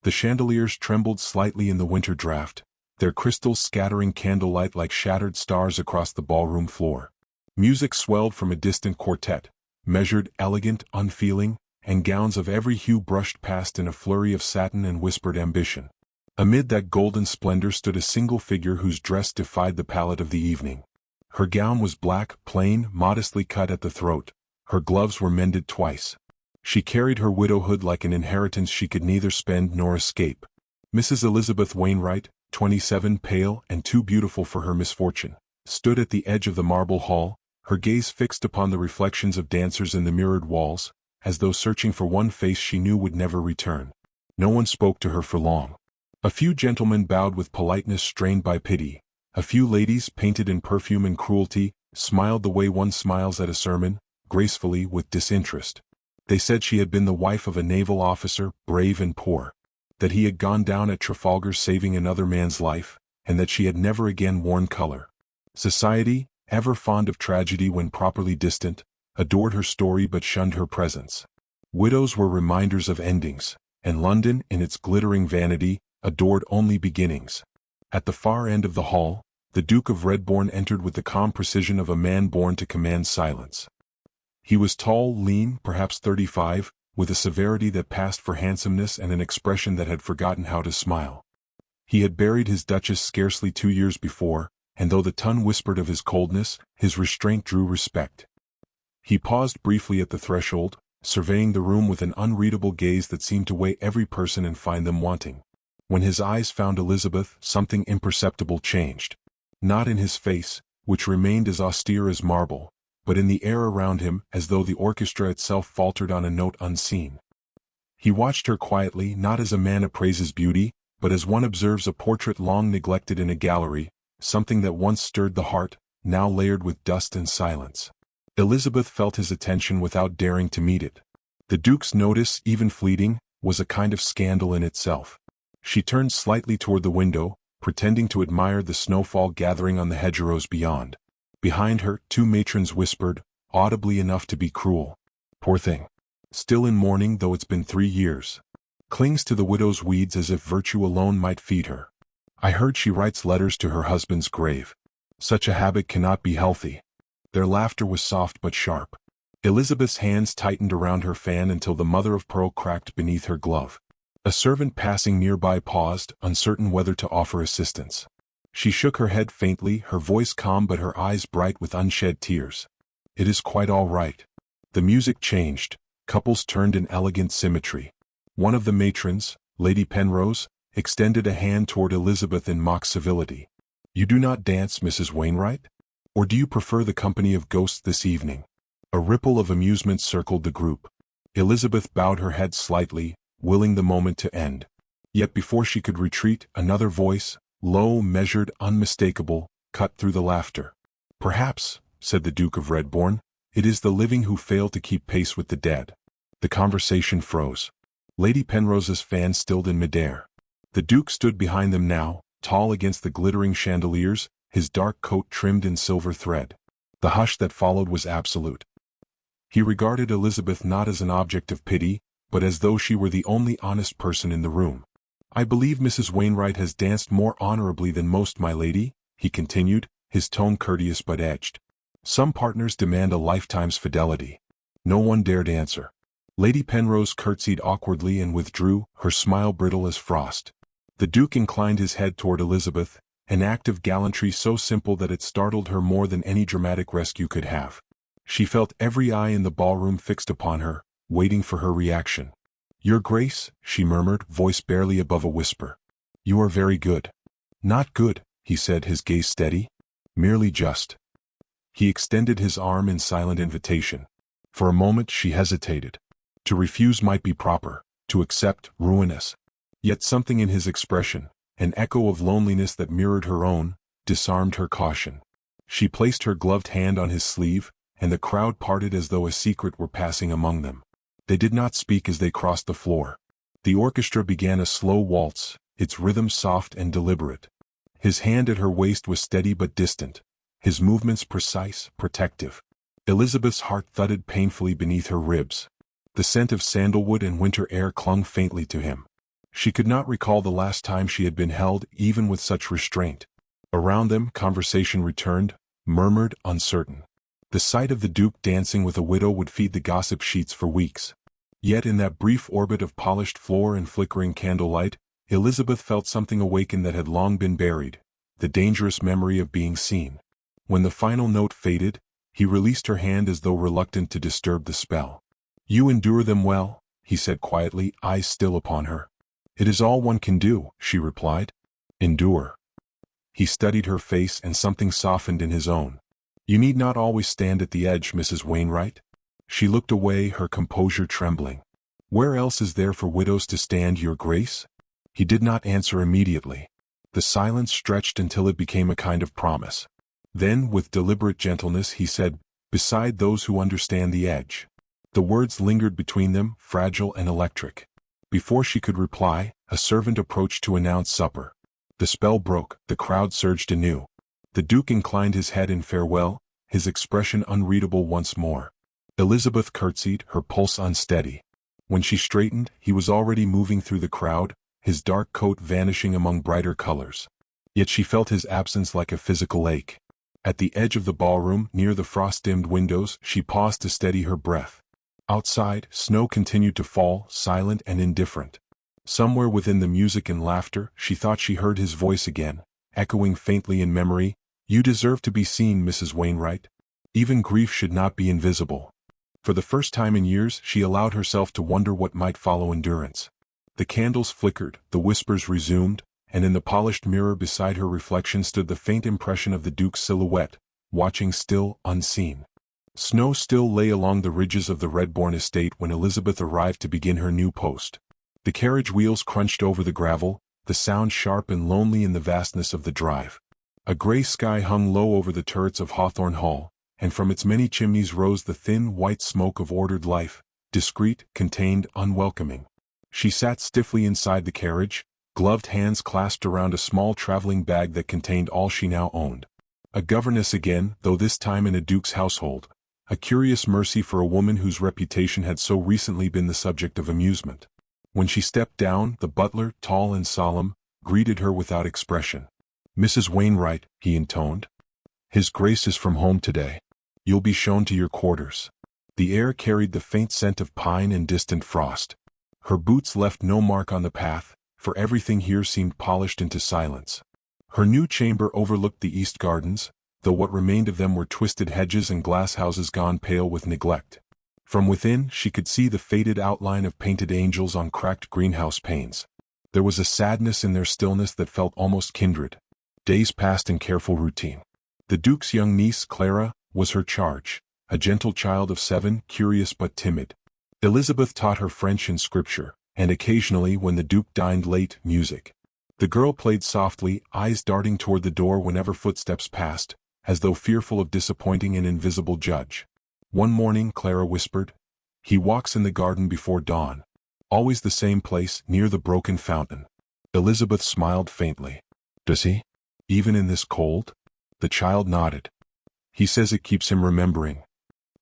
The chandeliers trembled slightly in the winter draught, their crystals scattering candlelight like shattered stars across the ballroom floor. Music swelled from a distant quartet, measured, elegant, unfeeling, and gowns of every hue brushed past in a flurry of satin and whispered ambition. Amid that golden splendor stood a single figure whose dress defied the palette of the evening. Her gown was black, plain, modestly cut at the throat. Her gloves were mended twice. She carried her widowhood like an inheritance she could neither spend nor escape. Mrs. Elizabeth Wainwright, 27, pale and too beautiful for her misfortune, stood at the edge of the marble hall, her gaze fixed upon the reflections of dancers in the mirrored walls, as though searching for one face she knew would never return. No one spoke to her for long. A few gentlemen bowed with politeness strained by pity. A few ladies, painted in perfume and cruelty, smiled the way one smiles at a sermon, gracefully, with disinterest. They said she had been the wife of a naval officer, brave and poor, that he had gone down at Trafalgar saving another man's life, and that she had never again worn color. Society, ever fond of tragedy when properly distant, adored her story but shunned her presence. Widows were reminders of endings, and London, in its glittering vanity, adored only beginnings. At the far end of the hall, the Duke of Redbourne entered with the calm precision of a man born to command silence. He was tall, lean, perhaps 35, with a severity that passed for handsomeness and an expression that had forgotten how to smile. He had buried his Duchess scarcely 2 years before, and though the tongue whispered of his coldness, his restraint drew respect. He paused briefly at the threshold, surveying the room with an unreadable gaze that seemed to weigh every person and find them wanting. When his eyes found Elizabeth, something imperceptible changed. Not in his face, which remained as austere as marble, but in the air around him, as though the orchestra itself faltered on a note unseen. He watched her quietly, not as a man appraises beauty, but as one observes a portrait long neglected in a gallery, something that once stirred the heart, now layered with dust and silence. Elizabeth felt his attention without daring to meet it. The Duke's notice, even fleeting, was a kind of scandal in itself. She turned slightly toward the window, pretending to admire the snowfall gathering on the hedgerows beyond. Behind her, 2 matrons whispered, audibly enough to be cruel. Poor thing. Still in mourning though it's been 3 years. Clings to the widow's weeds as if virtue alone might feed her. I heard she writes letters to her husband's grave. Such a habit cannot be healthy. Their laughter was soft but sharp. Elizabeth's hands tightened around her fan until the mother-of-pearl cracked beneath her glove. A servant passing nearby paused, uncertain whether to offer assistance. She shook her head faintly, her voice calm but her eyes bright with unshed tears. It is quite all right. The music changed. Couples turned in elegant symmetry. One of the matrons, Lady Penrose, extended a hand toward Elizabeth in mock civility. You do not dance, Mrs. Wainwright? Or do you prefer the company of ghosts this evening? A ripple of amusement circled the group. Elizabeth bowed her head slightly, willing the moment to end. Yet before she could retreat, another voice, low, measured, unmistakable, cut through the laughter. Perhaps, said the Duke of Redbourne, it is the living who fail to keep pace with the dead. The conversation froze. Lady Penrose's fan stilled in midair. The Duke stood behind them now, tall against the glittering chandeliers, his dark coat trimmed in silver thread. The hush that followed was absolute. He regarded Elizabeth not as an object of pity, but as though she were the only honest person in the room. I believe Mrs. Wainwright has danced more honorably than most, my lady, he continued, his tone courteous but edged. Some partners demand a lifetime's fidelity. No one dared answer. Lady Penrose curtsied awkwardly and withdrew, her smile brittle as frost. The Duke inclined his head toward Elizabeth, an act of gallantry so simple that it startled her more than any dramatic rescue could have. She felt every eye in the ballroom fixed upon her, waiting for her reaction. Your Grace, she murmured, voice barely above a whisper. You are very good. Not good, he said, his gaze steady. Merely just. He extended his arm in silent invitation. For a moment she hesitated. To refuse might be proper, to accept, ruinous. Yet something in his expression, an echo of loneliness that mirrored her own, disarmed her caution. She placed her gloved hand on his sleeve, and the crowd parted as though a secret were passing among them. They did not speak as they crossed the floor. The orchestra began a slow waltz, its rhythm soft and deliberate. His hand at her waist was steady but distant, his movements precise, protective. Elizabeth's heart thudded painfully beneath her ribs. The scent of sandalwood and winter air clung faintly to him. She could not recall the last time she had been held even with such restraint. Around them, conversation returned, murmured, uncertain. The sight of the Duke dancing with a widow would feed the gossip sheets for weeks. Yet in that brief orbit of polished floor and flickering candlelight, Elizabeth felt something awaken that had long been buried, the dangerous memory of being seen. When the final note faded, he released her hand as though reluctant to disturb the spell. "You endure them well," he said quietly, eyes still upon her. "It is all one can do," she replied. "Endure." He studied her face and something softened in his own. "You need not always stand at the edge, Mrs. Wainwright." She looked away, her composure trembling. "Where else is there for widows to stand, Your Grace?" He did not answer immediately. The silence stretched until it became a kind of promise. Then, with deliberate gentleness, he said, "Beside those who understand the edge." The words lingered between them, fragile and electric. Before she could reply, a servant approached to announce supper. The spell broke, the crowd surged anew. The Duke inclined his head in farewell, his expression unreadable once more. Elizabeth curtsied, her pulse unsteady. When she straightened, he was already moving through the crowd, his dark coat vanishing among brighter colors. Yet she felt his absence like a physical ache. At the edge of the ballroom, near the frost-dimmed windows, she paused to steady her breath. Outside, snow continued to fall, silent and indifferent. Somewhere within the music and laughter, she thought she heard his voice again, echoing faintly in memory, "You deserve to be seen, Mrs. Wainwright. Even grief should not be invisible." For the first time in years, she allowed herself to wonder what might follow endurance. The candles flickered, the whispers resumed, and in the polished mirror beside her reflection stood the faint impression of the Duke's silhouette, watching still, unseen. Snow still lay along the ridges of the Redbourne estate when Elizabeth arrived to begin her new post. The carriage wheels crunched over the gravel, the sound sharp and lonely in the vastness of the drive. A grey sky hung low over the turrets of Hawthorne Hall, and from its many chimneys rose the thin, white smoke of ordered life, discreet, contained, unwelcoming. She sat stiffly inside the carriage, gloved hands clasped around a small traveling bag that contained all she now owned. A governess again, though this time in a duke's household. A curious mercy for a woman whose reputation had so recently been the subject of amusement. When she stepped down, the butler, tall and solemn, greeted her without expression. "Mrs. Wainwright," he intoned. "His Grace is from home today. You'll be shown to your quarters." The air carried the faint scent of pine and distant frost. Her boots left no mark on the path, for everything here seemed polished into silence. Her new chamber overlooked the east gardens, though what remained of them were twisted hedges and glass houses gone pale with neglect. From within, she could see the faded outline of painted angels on cracked greenhouse panes. There was a sadness in their stillness that felt almost kindred. Days passed in careful routine. The Duke's young niece, Clara, was her charge, a gentle child of 7, curious but timid. Elizabeth taught her French and scripture, and occasionally, when the Duke dined late, music. The girl played softly, eyes darting toward the door whenever footsteps passed, as though fearful of disappointing an invisible judge. One morning, Clara whispered, "He walks in the garden before dawn. Always the same place, near the broken fountain." Elizabeth smiled faintly. "Does he? Even in this cold?" The child nodded. "He says it keeps him remembering."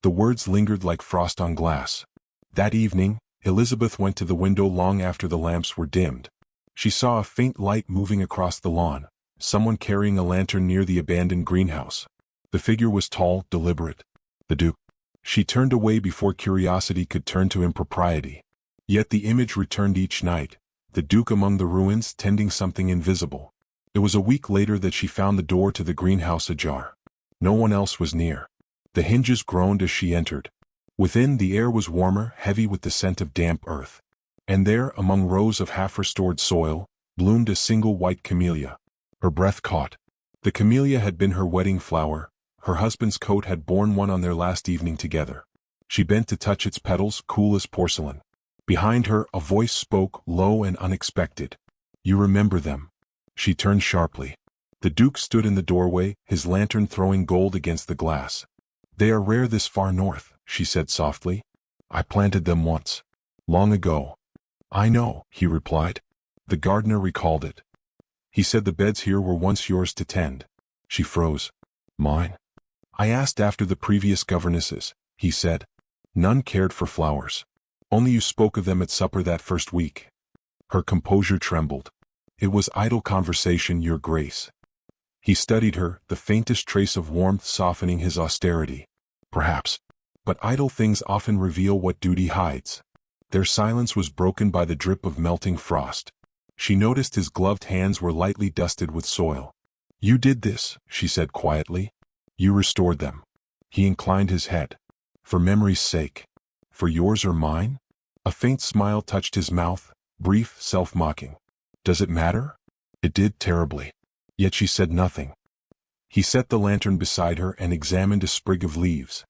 The words lingered like frost on glass. That evening, Elizabeth went to the window long after the lamps were dimmed. She saw a faint light moving across the lawn, someone carrying a lantern near the abandoned greenhouse. The figure was tall, deliberate. The Duke. She turned away before curiosity could turn to impropriety. Yet the image returned each night, the Duke among the ruins tending something invisible. It was a week later that she found the door to the greenhouse ajar. No one else was near. The hinges groaned as she entered. Within, the air was warmer, heavy with the scent of damp earth. And there, among rows of half-restored soil, bloomed a single white camellia. Her breath caught. The camellia had been her wedding flower. Her husband's coat had borne one on their last evening together. She bent to touch its petals, cool as porcelain. Behind her, a voice spoke, low and unexpected. "You remember them." She turned sharply. The Duke stood in the doorway, his lantern throwing gold against the glass. "They are rare this far north," she said softly. "I planted them once. Long ago." "I know," he replied. The gardener recalled it. "He said the beds here were once yours to tend." She froze. "Mine?" "I asked after the previous governesses," he said. "None cared for flowers. Only you spoke of them at supper that first week." Her composure trembled. It was idle conversation, Your Grace. He studied her, the faintest trace of warmth softening his austerity. Perhaps. But idle things often reveal what duty hides. Their silence was broken by the drip of melting frost. She noticed his gloved hands were lightly dusted with soil. You did this, she said quietly. You restored them. He inclined his head. For memory's sake. For yours or mine? A faint smile touched his mouth, brief, self-mocking. Does it matter? It did terribly. Yet she said nothing. He set the lantern beside her and examined a sprig of leaves.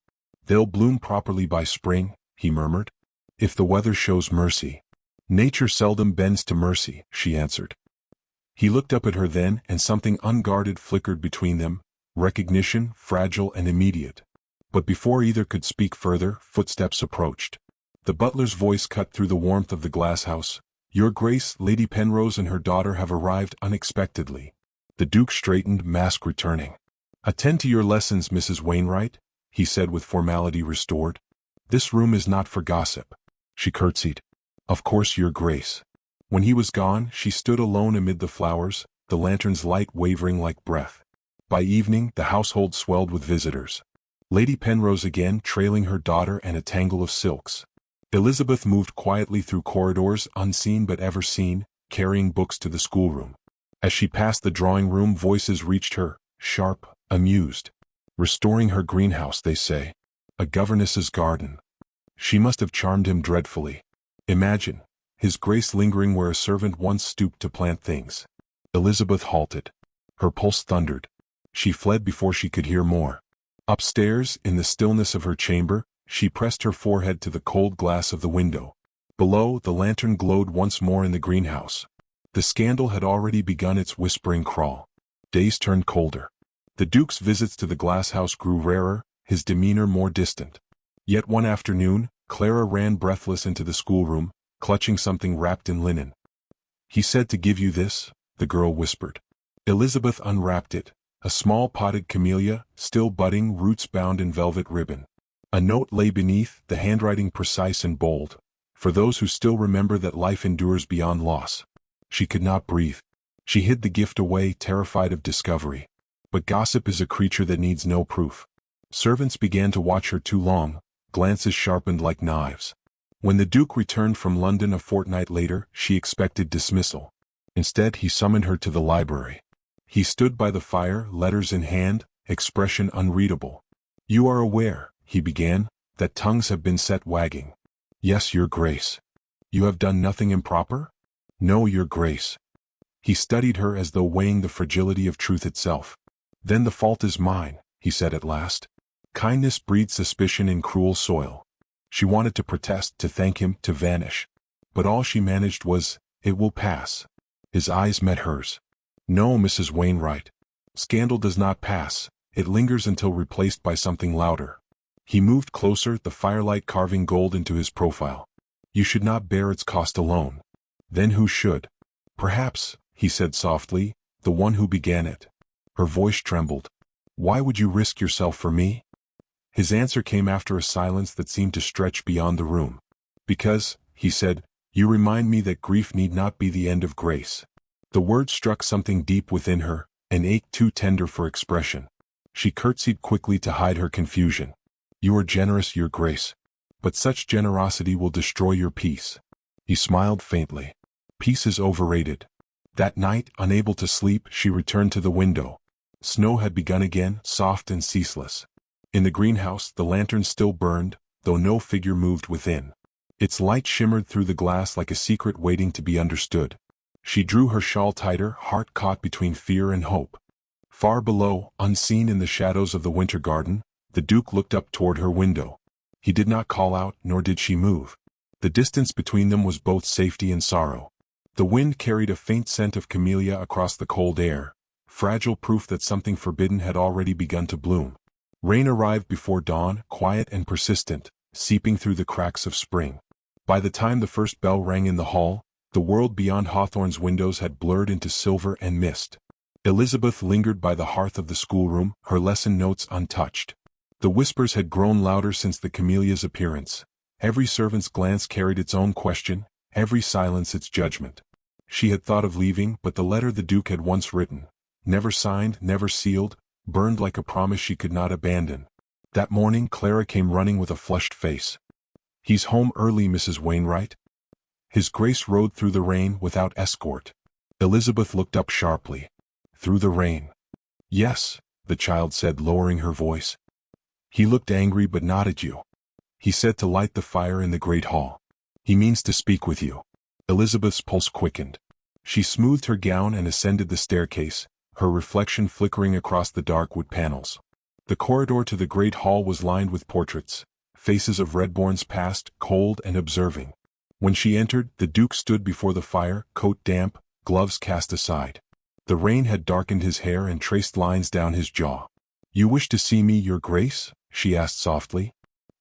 They'll bloom properly by spring, he murmured. If the weather shows mercy. Nature seldom bends to mercy, she answered. He looked up at her then, and something unguarded flickered between them, recognition, fragile and immediate. But before either could speak further, footsteps approached. The butler's voice cut through the warmth of the glasshouse. Your Grace, Lady Penrose and her daughter have arrived unexpectedly. The Duke straightened, mask returning. Attend to your lessons, Mrs. Wainwright, he said with formality restored. This room is not for gossip. She curtsied. Of course, Your Grace. When he was gone, she stood alone amid the flowers, the lantern's light wavering like breath. By evening, the household swelled with visitors. Lady Penrose again, trailing her daughter and a tangle of silks. Elizabeth moved quietly through corridors, unseen but ever seen, carrying books to the schoolroom. As she passed the drawing-room, voices reached her, sharp, amused. Restoring her greenhouse, they say. A governess's garden. She must have charmed him dreadfully. Imagine, His Grace lingering where a servant once stooped to plant things. Elizabeth halted. Her pulse thundered. She fled before she could hear more. Upstairs, in the stillness of her chamber, she pressed her forehead to the cold glass of the window. Below, the lantern glowed once more in the greenhouse. The scandal had already begun its whispering crawl. Days turned colder. The Duke's visits to the glasshouse grew rarer, his demeanor more distant. Yet one afternoon, Clara ran breathless into the schoolroom, clutching something wrapped in linen. He said to give you this, the girl whispered. Elizabeth unwrapped it, a small potted camellia, still budding, roots bound in velvet ribbon. A note lay beneath, the handwriting precise and bold. For those who still remember that life endures beyond loss. She could not breathe. She hid the gift away, terrified of discovery. But gossip is a creature that needs no proof. Servants began to watch her too long, glances sharpened like knives. When the Duke returned from London a fortnight later, she expected dismissal. Instead, he summoned her to the library. He stood by the fire, letters in hand, expression unreadable. You are aware, he began, that tongues have been set wagging. Yes, Your Grace. You have done nothing improper? No, Your Grace. He studied her as though weighing the fragility of truth itself. Then the fault is mine, he said at last. Kindness breeds suspicion in cruel soil. She wanted to protest, to thank him, to vanish. But all she managed was, it will pass. His eyes met hers. No, Mrs. Wainwright. Scandal does not pass, it lingers until replaced by something louder. He moved closer, the firelight carving gold into his profile. You should not bear its cost alone. Then who should? Perhaps, he said softly, the one who began it. Her voice trembled. Why would you risk yourself for me? His answer came after a silence that seemed to stretch beyond the room. Because, he said, you remind me that grief need not be the end of grace. The word struck something deep within her, an ache too tender for expression. She curtsied quickly to hide her confusion. You are generous, Your Grace. But such generosity will destroy your peace. He smiled faintly. Peace is overrated. That night, unable to sleep, she returned to the window. Snow had begun again, soft and ceaseless. In the greenhouse, the lantern still burned, though no figure moved within. Its light shimmered through the glass like a secret waiting to be understood. She drew her shawl tighter, heart caught between fear and hope. Far below, unseen in the shadows of the winter garden, the Duke looked up toward her window. He did not call out, nor did she move. The distance between them was both safety and sorrow. The wind carried a faint scent of camellia across the cold air, fragile proof that something forbidden had already begun to bloom. Rain arrived before dawn, quiet and persistent, seeping through the cracks of spring. By the time the first bell rang in the hall, the world beyond Hawthorne's windows had blurred into silver and mist. Elizabeth lingered by the hearth of the schoolroom, her lesson notes untouched. The whispers had grown louder since the camellia's appearance. Every servant's glance carried its own question, every silence its judgment. She had thought of leaving, but the letter the Duke had once written, never signed, never sealed, burned like a promise she could not abandon. That morning Clara came running with a flushed face. "He's home early, Mrs. Wainwright." His Grace rode through the rain without escort. Elizabeth looked up sharply. "Through the rain?" "Yes," the child said, lowering her voice. "He looked angry but not at you. He said to light the fire in the great hall. He means to speak with you." Elizabeth's pulse quickened. She smoothed her gown and ascended the staircase, her reflection flickering across the dark wood panels. The corridor to the great hall was lined with portraits, faces of Redbournes past, cold and observing. When she entered, the Duke stood before the fire, coat damp, gloves cast aside. The rain had darkened his hair and traced lines down his jaw. "You wish to see me, Your Grace?" she asked softly.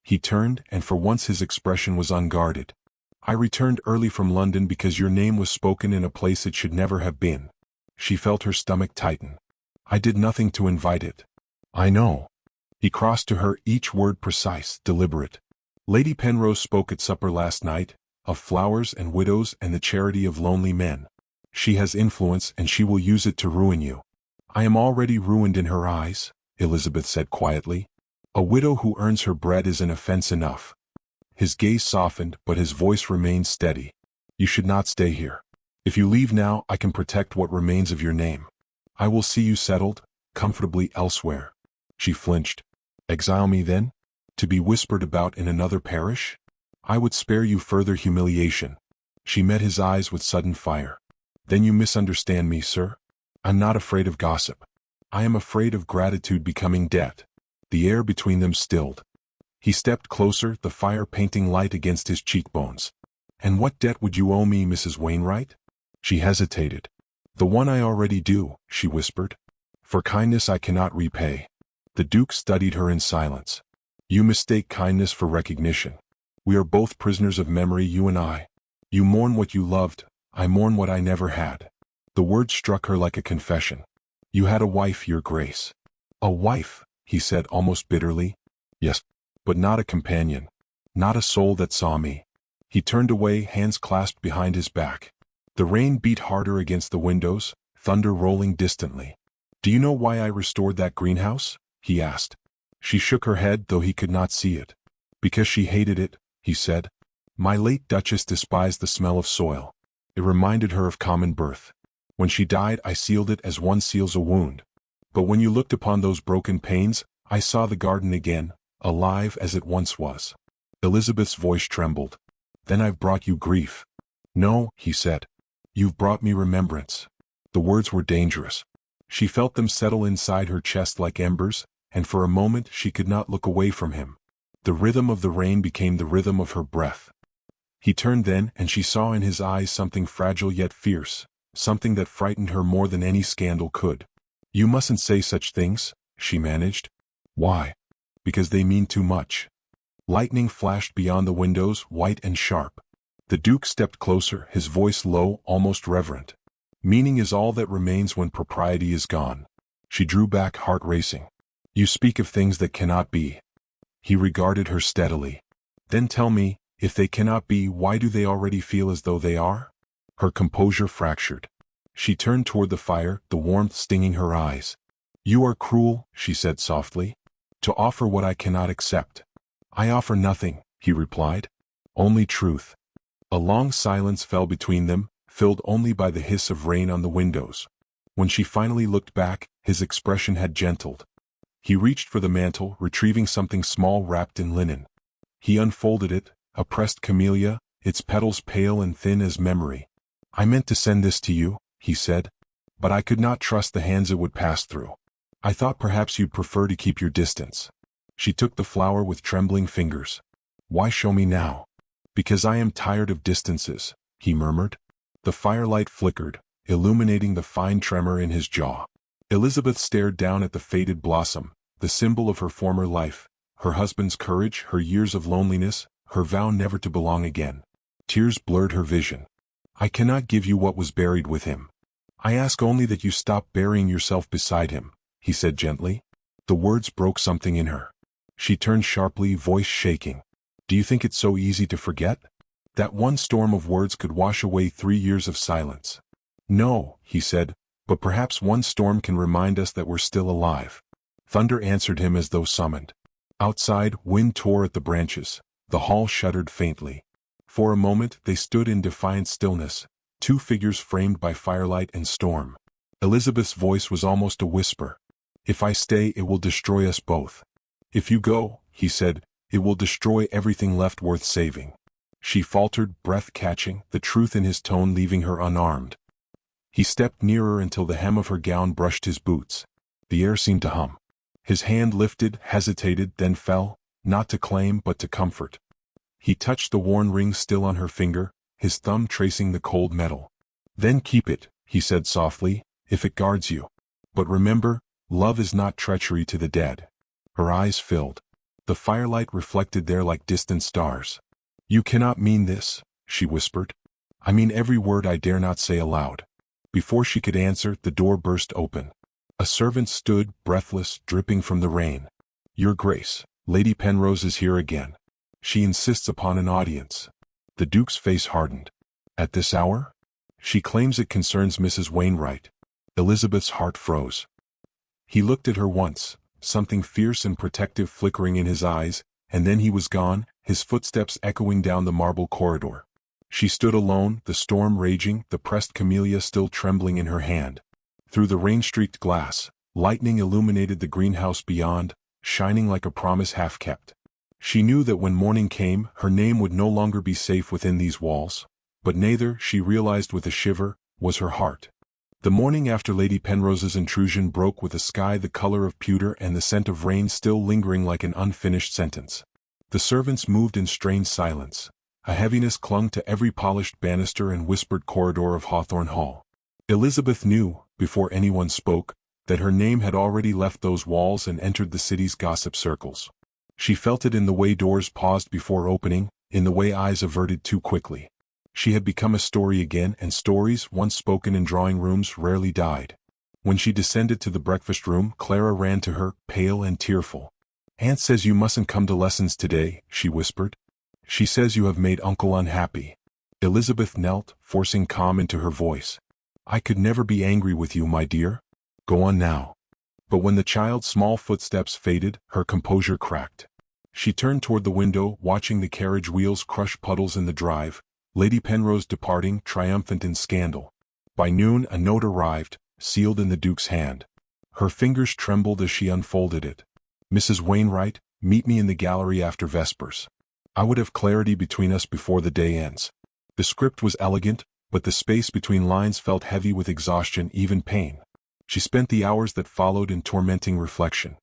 He turned, and for once his expression was unguarded. "I returned early from London because your name was spoken in a place it should never have been." She felt her stomach tighten. "I did nothing to invite it." "I know." He crossed to her, each word precise, deliberate. "Lady Penrose spoke at supper last night, of flowers and widows and the charity of lonely men. She has influence and she will use it to ruin you." "I am already ruined in her eyes," Elizabeth said quietly. "A widow who earns her bread is an offense enough." His gaze softened, but his voice remained steady. "You should not stay here. If you leave now, I can protect what remains of your name. I will see you settled, comfortably elsewhere." She flinched. "Exile me then? To be whispered about in another parish? I would spare you further humiliation." She met his eyes with sudden fire. "Then you misunderstand me, sir. I'm not afraid of gossip. I am afraid of gratitude becoming debt." The air between them stilled. He stepped closer, the fire painting light against his cheekbones. "And what debt would you owe me, Mrs. Wainwright?" She hesitated. "The one I already do," she whispered. "For kindness I cannot repay." The Duke studied her in silence. "You mistake kindness for recognition. We are both prisoners of memory, you and I. You mourn what you loved, I mourn what I never had." The word struck her like a confession. "You had a wife, Your Grace." "A wife," he said almost bitterly. "Yes, but not a companion. Not a soul that saw me." He turned away, hands clasped behind his back. The rain beat harder against the windows, thunder rolling distantly. "Do you know why I restored that greenhouse?" he asked. She shook her head, though he could not see it. "Because she hated it," he said. "My late Duchess despised the smell of soil. It reminded her of common birth. When she died, I sealed it as one seals a wound. But when you looked upon those broken panes, I saw the garden again, alive as it once was." Elizabeth's voice trembled. "Then I've brought you grief." "No," he said. "You've brought me remembrance." The words were dangerous. She felt them settle inside her chest like embers, and for a moment she could not look away from him. The rhythm of the rain became the rhythm of her breath. He turned then, and she saw in his eyes something fragile yet fierce, something that frightened her more than any scandal could. "You mustn't say such things," she managed. "Why?" "Because they mean too much." Lightning flashed beyond the windows, white and sharp. The Duke stepped closer, his voice low, almost reverent. "Meaning is all that remains when propriety is gone." She drew back, heart racing. "You speak of things that cannot be." He regarded her steadily. "Then tell me, if they cannot be, why do they already feel as though they are?" Her composure fractured. She turned toward the fire, the warmth stinging her eyes. "You are cruel," she said softly, "to offer what I cannot accept." "I offer nothing," he replied. "Only truth." A long silence fell between them, filled only by the hiss of rain on the windows. When she finally looked back, his expression had gentled. He reached for the mantle, retrieving something small wrapped in linen. He unfolded it, a pressed camellia, its petals pale and thin as memory. "I meant to send this to you," he said, "but I could not trust the hands it would pass through. I thought perhaps you'd prefer to keep your distance." She took the flower with trembling fingers. "Why show me now?" "Because I am tired of distances," he murmured. The firelight flickered, illuminating the fine tremor in his jaw. Elizabeth stared down at the faded blossom, the symbol of her former life, her husband's courage, her years of loneliness, her vow never to belong again. Tears blurred her vision. "I cannot give you what was buried with him. I ask only that you stop burying yourself beside him," he said gently. The words broke something in her. She turned sharply, voice shaking. "Do you think it's so easy to forget?" That one storm of words could wash away 3 years of silence. No, he said, but perhaps one storm can remind us that we're still alive. Thunder answered him as though summoned. Outside, wind tore at the branches. The hall shuddered faintly. For a moment they stood in defiant stillness, two figures framed by firelight and storm. Elizabeth's voice was almost a whisper. If I stay, it will destroy us both. If you go, he said, it will destroy everything left worth saving. She faltered, breath catching, the truth in his tone leaving her unarmed. He stepped nearer until the hem of her gown brushed his boots. The air seemed to hum. His hand lifted, hesitated, then fell, not to claim but to comfort. He touched the worn ring still on her finger, his thumb tracing the cold metal. Then keep it, he said softly, if it guards you. But remember, love is not treachery to the dead. Her eyes filled. The firelight reflected there like distant stars. You cannot mean this, she whispered. I mean every word I dare not say aloud. Before she could answer, the door burst open. A servant stood, breathless, dripping from the rain. Your Grace, Lady Penrose is here again. She insists upon an audience. The Duke's face hardened. At this hour? She claims it concerns Mrs. Wainwright. Elizabeth's heart froze. He looked at her once, something fierce and protective flickering in his eyes, and then he was gone, his footsteps echoing down the marble corridor. She stood alone, the storm raging, the pressed camellia still trembling in her hand. Through the rain-streaked glass, lightning illuminated the greenhouse beyond, shining like a promise half-kept. She knew that when morning came, her name would no longer be safe within these walls, but neither, she realized with a shiver, was her heart. The morning after Lady Penrose's intrusion broke with a sky the color of pewter and the scent of rain still lingering like an unfinished sentence. The servants moved in strained silence. A heaviness clung to every polished banister and whispered corridor of Hawthorne Hall. Elizabeth knew, before anyone spoke, that her name had already left those walls and entered the city's gossip circles. She felt it in the way doors paused before opening, in the way eyes averted too quickly. She had become a story again, and stories, once spoken in drawing rooms, rarely died. When she descended to the breakfast room, Clara ran to her, pale and tearful. Aunt says you mustn't come to lessons today, she whispered. She says you have made Uncle unhappy. Elizabeth knelt, forcing calm into her voice. I could never be angry with you, my dear. Go on now. But when the child's small footsteps faded, her composure cracked. She turned toward the window, watching the carriage wheels crush puddles in the drive, Lady Penrose departing, triumphant in scandal. By noon a note arrived, sealed in the Duke's hand. Her fingers trembled as she unfolded it. Mrs. Wainwright, meet me in the gallery after vespers. I would have clarity between us before the day ends. The script was elegant, but the space between lines felt heavy with exhaustion, even pain. She spent the hours that followed in tormenting reflection.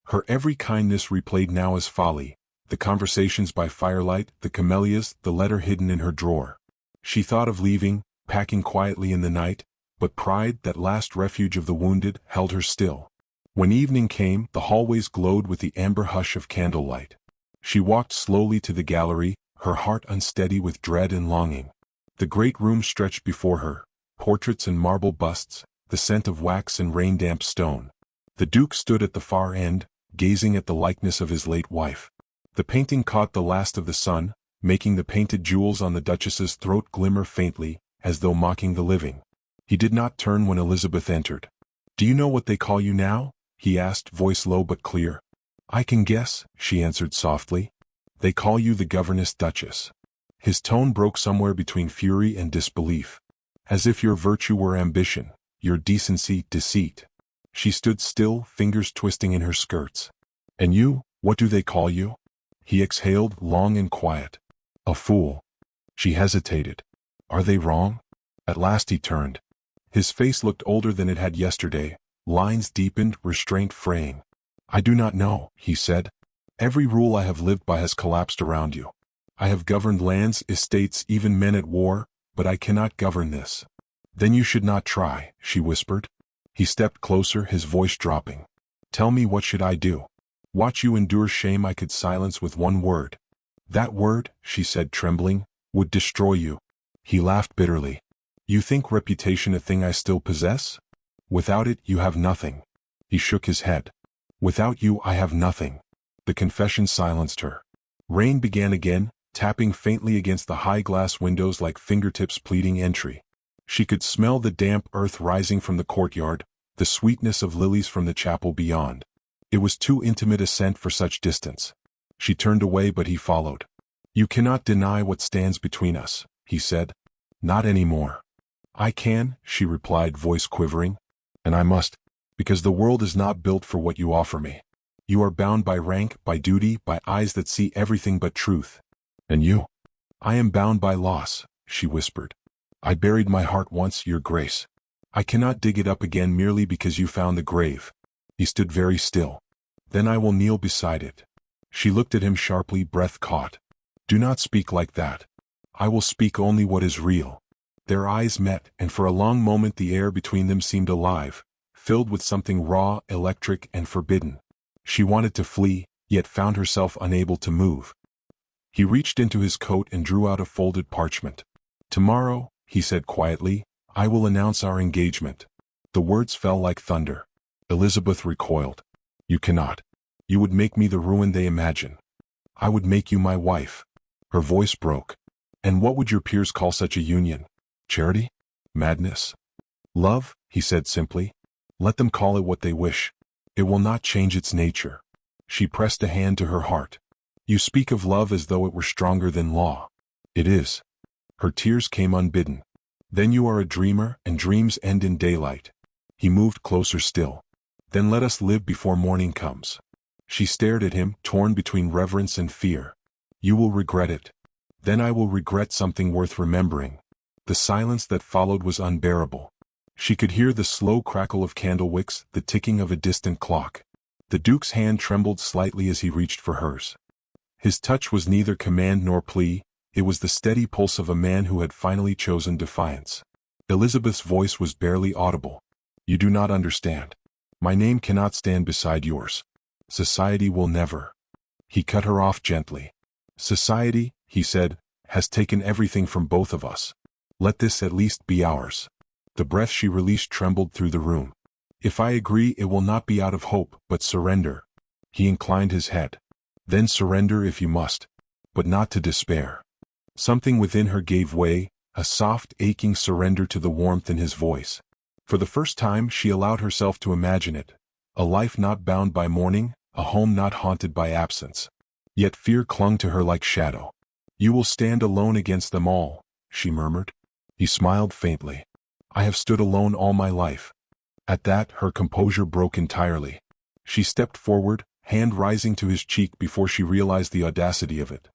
Her every kindness replayed now as folly, the conversations by firelight, the camellias, the letter hidden in her drawer. She thought of leaving, packing quietly in the night, but pride, that last refuge of the wounded, held her still. When evening came, the hallways glowed with the amber hush of candlelight. She walked slowly to the gallery, her heart unsteady with dread and longing. The great room stretched before her, portraits and marble busts, the scent of wax and rain-damp stone. The Duke stood at the far end, gazing at the likeness of his late wife. The painting caught the last of the sun, making the painted jewels on the Duchess's throat glimmer faintly, as though mocking the living. He did not turn when Elizabeth entered. Do you know what they call you now? He asked, voice low but clear. I can guess, she answered softly. They call you the governess Duchess. His tone broke somewhere between fury and disbelief. As if your virtue were ambition, your decency deceit. She stood still, fingers twisting in her skirts. And you, what do they call you? He exhaled, long and quiet. A fool. She hesitated. Are they wrong? At last he turned. His face looked older than it had yesterday, lines deepened, restraint fraying. I do not know, he said. Every rule I have lived by has collapsed around you. I have governed lands, estates, even men at war, but I cannot govern this. Then you should not try, she whispered. He stepped closer, his voice dropping. Tell me, what should I do? Watch you endure shame I could silence with one word. That word, she said trembling, would destroy you. He laughed bitterly. You think reputation a thing I still possess? Without it, you have nothing. He shook his head. Without you, I have nothing. The confession silenced her. Rain began again, tapping faintly against the high glass windows like fingertips pleading entry. She could smell the damp earth rising from the courtyard, the sweetness of lilies from the chapel beyond. It was too intimate a scent for such distance. She turned away, but he followed. "You cannot deny what stands between us," he said. "Not anymore." "I can," she replied, voice quivering. "And I must, because the world is not built for what you offer me. You are bound by rank, by duty, by eyes that see everything but truth. And you?" "I am bound by loss," she whispered. "I buried my heart once, your grace. I cannot dig it up again merely because you found the grave." He stood very still. "Then I will kneel beside it." She looked at him sharply, breath caught. "Do not speak like that. I will speak only what is real." Their eyes met, and for a long moment the air between them seemed alive, filled with something raw, electric, and forbidden. She wanted to flee, yet found herself unable to move. He reached into his coat and drew out a folded parchment. "Tomorrow," he said quietly, "I will announce our engagement." The words fell like thunder. Elizabeth recoiled. "You cannot. You would make me the ruin they imagine." "I would make you my wife." Her voice broke. "And what would your peers call such a union? Charity? Madness? Love?" he said simply. "Let them call it what they wish. It will not change its nature." She pressed a hand to her heart. "You speak of love as though it were stronger than law." "It is." Her tears came unbidden. "Then you are a dreamer, and dreams end in daylight." He moved closer still. "Then let us live before morning comes." She stared at him, torn between reverence and fear. "You will regret it." "Then I will regret something worth remembering." The silence that followed was unbearable. She could hear the slow crackle of candle wicks, the ticking of a distant clock. The Duke's hand trembled slightly as he reached for hers. His touch was neither command nor plea, it was the steady pulse of a man who had finally chosen defiance. Elizabeth's voice was barely audible. "You do not understand. My name cannot stand beside yours. Society will never." He cut her off gently. "Society," he said, "has taken everything from both of us. Let this at least be ours." The breath she released trembled through the room. "If I agree, it will not be out of hope, but surrender." He inclined his head. "Then surrender if you must. But not to despair." Something within her gave way, a soft, aching surrender to the warmth in his voice. For the first time she allowed herself to imagine it. A life not bound by mourning, a home not haunted by absence. Yet fear clung to her like shadow. "You will stand alone against them all," she murmured. He smiled faintly. "I have stood alone all my life." At that, her composure broke entirely. She stepped forward, hand rising to his cheek before she realized the audacity of it.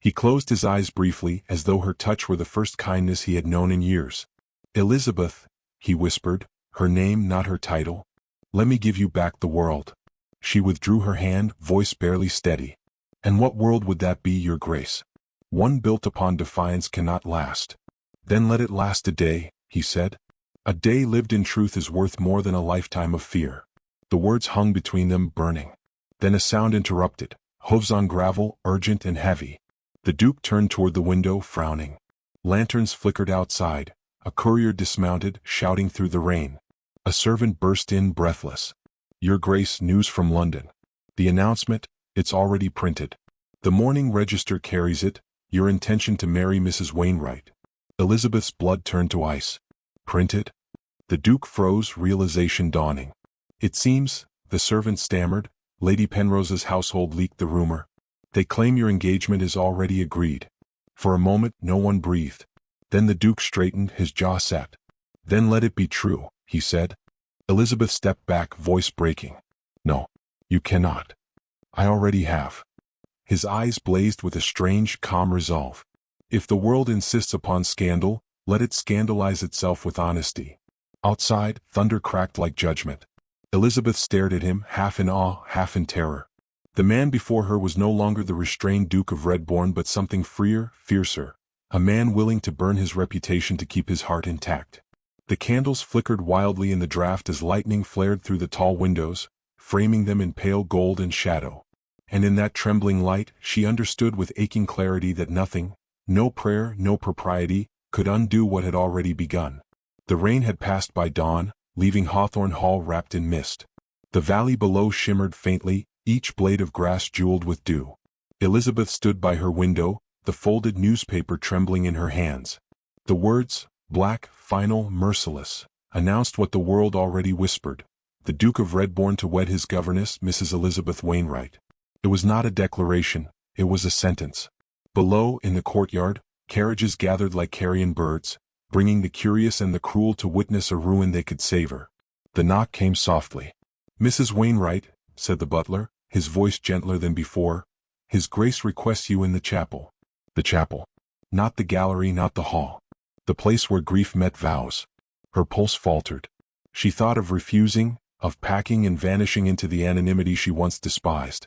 He closed his eyes briefly, as though her touch were the first kindness he had known in years. "Elizabeth," he whispered, her name not her title. "Let me give you back the world." She withdrew her hand, voice barely steady. "And what world would that be, your grace? One built upon defiance cannot last." "Then let it last a day," he said. "A day lived in truth is worth more than a lifetime of fear." The words hung between them, burning. Then a sound interrupted, hooves on gravel, urgent and heavy. The Duke turned toward the window, frowning. Lanterns flickered outside. A courier dismounted, shouting through the rain. A servant burst in, breathless. "Your Grace, news from London." The announcement, "It's already printed. The Morning Register carries it, your intention to marry Mrs. Wainwright." Elizabeth's blood turned to ice. "Printed?" The Duke froze, realization dawning. "It seems," the servant stammered, "Lady Penrose's household leaked the rumor. They claim your engagement is already agreed." For a moment no one breathed. Then the Duke straightened, his jaw set. "Then let it be true," he said. Elizabeth stepped back, voice breaking. "No, you cannot. I already have." His eyes blazed with a strange, calm resolve. "If the world insists upon scandal, let it scandalize itself with honesty." Outside, thunder cracked like judgment. Elizabeth stared at him, half in awe, half in terror. The man before her was no longer the restrained Duke of Redbourne, but something freer, fiercer. A man willing to burn his reputation to keep his heart intact. The candles flickered wildly in the draught as lightning flared through the tall windows, framing them in pale gold and shadow. And in that trembling light, she understood with aching clarity that nothing, no prayer, no propriety, could undo what had already begun. The rain had passed by dawn, leaving Hawthorne Hall wrapped in mist. The valley below shimmered faintly, each blade of grass jeweled with dew. Elizabeth stood by her window, the folded newspaper trembling in her hands. The words, "Black, final, merciless," announced what the world already whispered: the Duke of Redbourne to wed his governess, Mrs. Elizabeth Wainwright. It was not a declaration, it was a sentence. Below, in the courtyard, carriages gathered like carrion birds, bringing the curious and the cruel to witness a ruin they could savor. The knock came softly. "Mrs. Wainwright," said the butler, his voice gentler than before, "His Grace requests you in the chapel." The chapel. Not the gallery, not the hall. The place where grief met vows. Her pulse faltered. She thought of refusing, of packing and vanishing into the anonymity she once despised.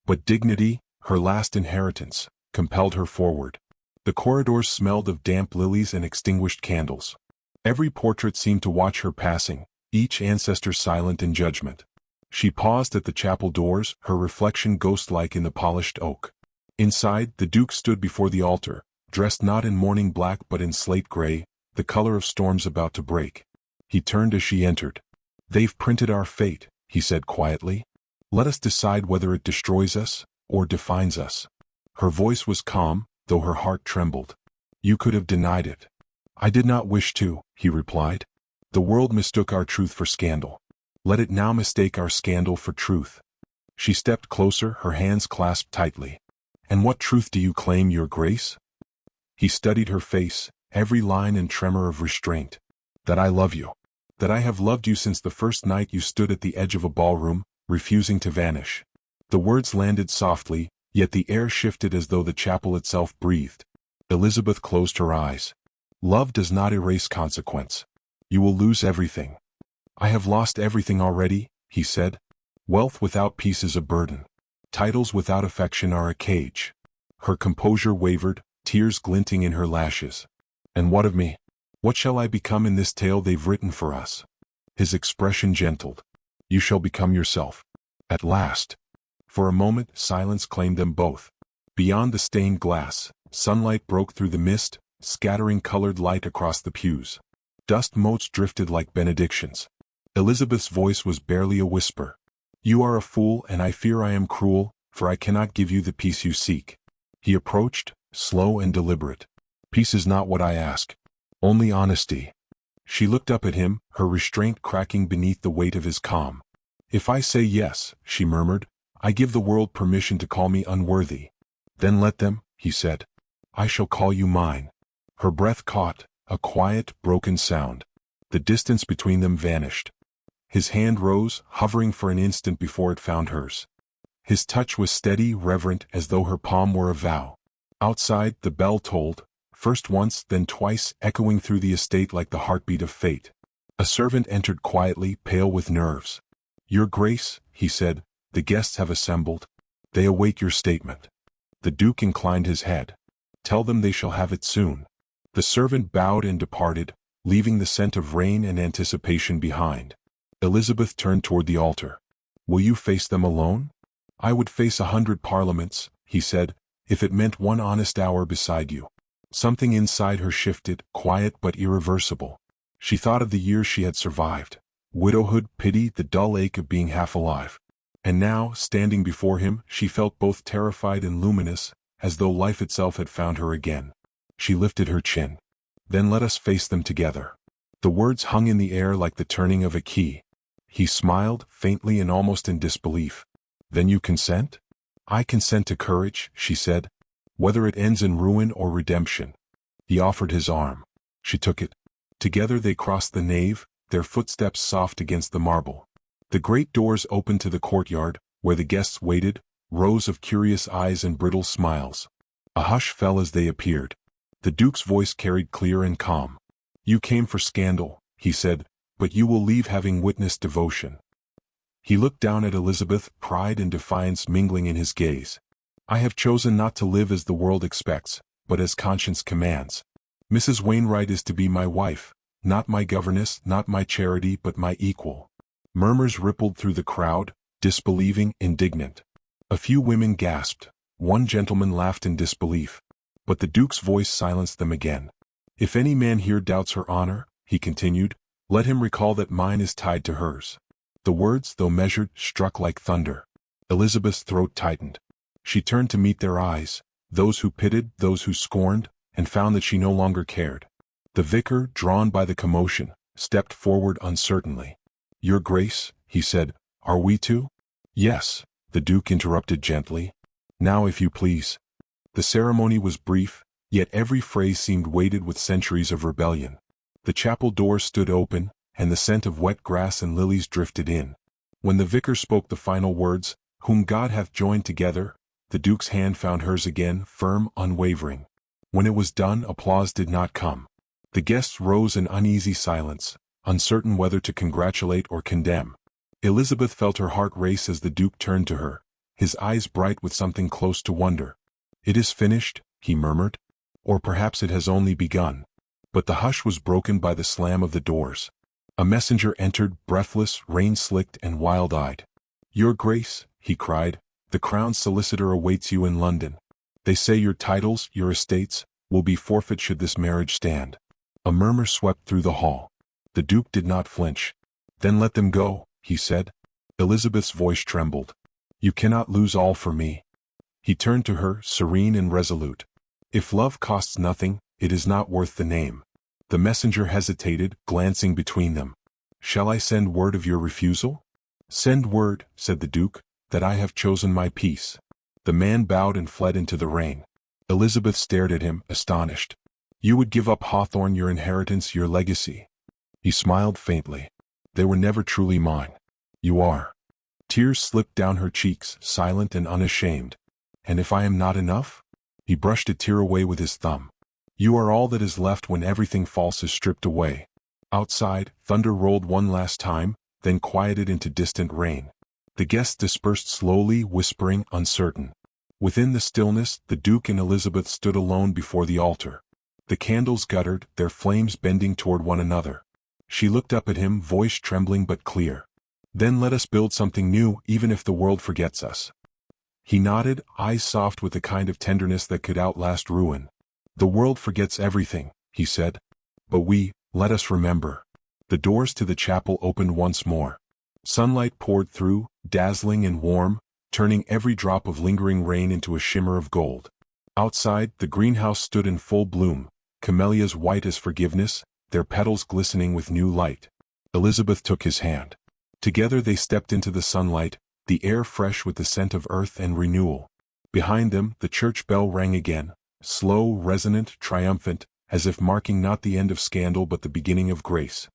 But dignity, her last inheritance, compelled her forward. The corridors smelled of damp lilies and extinguished candles. Every portrait seemed to watch her passing, each ancestor silent in judgment. She paused at the chapel doors, her reflection ghost-like in the polished oak. Inside, the Duke stood before the altar, dressed not in mourning black but in slate gray, the color of storms about to break. He turned as she entered. "They've printed our fate," he said quietly. "Let us decide whether it destroys us, or defines us." Her voice was calm, though her heart trembled. "You could have denied it." "I did not wish to," he replied. "The world mistook our truth for scandal. Let it now mistake our scandal for truth." She stepped closer, her hands clasped tightly. "And what truth do you claim, Your Grace?" He studied her face, every line and tremor of restraint. "That I love you. That I have loved you since the first night you stood at the edge of a ballroom, refusing to vanish." The words landed softly, yet the air shifted as though the chapel itself breathed. Elizabeth closed her eyes. "Love does not erase consequence. You will lose everything." "I have lost everything already," he said. "Wealth without peace is a burden. Titles without affection are a cage." Her composure wavered, tears glinting in her lashes. "And what of me? What shall I become in this tale they've written for us?" His expression gentled. "You shall become yourself. At last." For a moment, silence claimed them both. Beyond the stained glass, sunlight broke through the mist, scattering colored light across the pews. Dust motes drifted like benedictions. Elizabeth's voice was barely a whisper. "You are a fool, and I fear I am cruel, for I cannot give you the peace you seek." He approached, slow and deliberate. "Peace is not what I ask. Only honesty." She looked up at him, her restraint cracking beneath the weight of his calm. "If I say yes," she murmured, "I give the world permission to call me unworthy." "Then let them," he said. "I shall call you mine." Her breath caught, a quiet, broken sound. The distance between them vanished. His hand rose, hovering for an instant before it found hers. His touch was steady, reverent, as though her palm were a vow. Outside, the bell tolled, first once, then twice, echoing through the estate like the heartbeat of fate. A servant entered quietly, pale with nerves. "Your Grace," he said, "the guests have assembled. They await your statement." The Duke inclined his head. "Tell them they shall have it soon." The servant bowed and departed, leaving the scent of rain and anticipation behind. Elizabeth turned toward the altar. "Will you face them alone?" "I would face 100 parliaments," he said, "if it meant one honest hour beside you." Something inside her shifted, quiet but irreversible. She thought of the years she had survived. Widowhood, pity, the dull ache of being half alive. And now, standing before him, she felt both terrified and luminous, as though life itself had found her again. She lifted her chin. "Then let us face them together." The words hung in the air like the turning of a key. He smiled, faintly and almost in disbelief. "Then you consent?" "I consent to courage," she said, "whether it ends in ruin or redemption." He offered his arm. She took it. Together they crossed the nave, their footsteps soft against the marble. The great doors opened to the courtyard, where the guests waited, rows of curious eyes and brittle smiles. A hush fell as they appeared. The Duke's voice carried clear and calm. "You came for scandal," he said, "but you will leave having witnessed devotion." He looked down at Elizabeth, pride and defiance mingling in his gaze. "I have chosen not to live as the world expects, but as conscience commands. Mrs. Wainwright is to be my wife, not my governess, not my charity, but my equal." Murmurs rippled through the crowd, disbelieving, indignant. A few women gasped. One gentleman laughed in disbelief. But the Duke's voice silenced them again. "If any man here doubts her honor," he continued, "let him recall that mine is tied to hers." The words, though measured, struck like thunder. Elizabeth's throat tightened. She turned to meet their eyes, those who pitied, those who scorned, and found that she no longer cared. The vicar, drawn by the commotion, stepped forward uncertainly. "Your Grace," he said, "are we to?" "Yes," the Duke interrupted gently. "Now if you please." The ceremony was brief, yet every phrase seemed weighted with centuries of rebellion. The chapel doors stood open, and the scent of wet grass and lilies drifted in. When the vicar spoke the final words, "Whom God hath joined together," the Duke's hand found hers again, firm, unwavering. When it was done, applause did not come. The guests rose in uneasy silence, uncertain whether to congratulate or condemn. Elizabeth felt her heart race as the Duke turned to her, his eyes bright with something close to wonder. "It is finished," he murmured. "Or perhaps it has only begun." But the hush was broken by the slam of the doors. A messenger entered, breathless, rain-slicked, and wild-eyed. "Your Grace," he cried, "the Crown's solicitor awaits you in London. They say your titles, your estates, will be forfeit should this marriage stand." A murmur swept through the hall. The Duke did not flinch. "Then let them go," he said. Elizabeth's voice trembled. "You cannot lose all for me." He turned to her, serene and resolute. "If love costs nothing, it is not worth the name." The messenger hesitated, glancing between them. "Shall I send word of your refusal?" "Send word," said the Duke, "that I have chosen my peace." The man bowed and fled into the rain. Elizabeth stared at him, astonished. "You would give up Hawthorne, your inheritance, your legacy?" He smiled faintly. "They were never truly mine. You are." Tears slipped down her cheeks, silent and unashamed. "And if I am not enough?" He brushed a tear away with his thumb. "You are all that is left when everything false is stripped away." Outside, thunder rolled one last time, then quieted into distant rain. The guests dispersed slowly, whispering, uncertain. Within the stillness, the Duke and Elizabeth stood alone before the altar. The candles guttered, their flames bending toward one another. She looked up at him, voice trembling but clear. "Then let us build something new, even if the world forgets us." He nodded, eyes soft with a kind of tenderness that could outlast ruin. "The world forgets everything," he said. "But let us remember." The doors to the chapel opened once more. Sunlight poured through, dazzling and warm, turning every drop of lingering rain into a shimmer of gold. Outside, the greenhouse stood in full bloom, camellias white as forgiveness, their petals glistening with new light. Elizabeth took his hand. Together they stepped into the sunlight, the air fresh with the scent of earth and renewal. Behind them, the church bell rang again, slow, resonant, triumphant, as if marking not the end of scandal but the beginning of grace.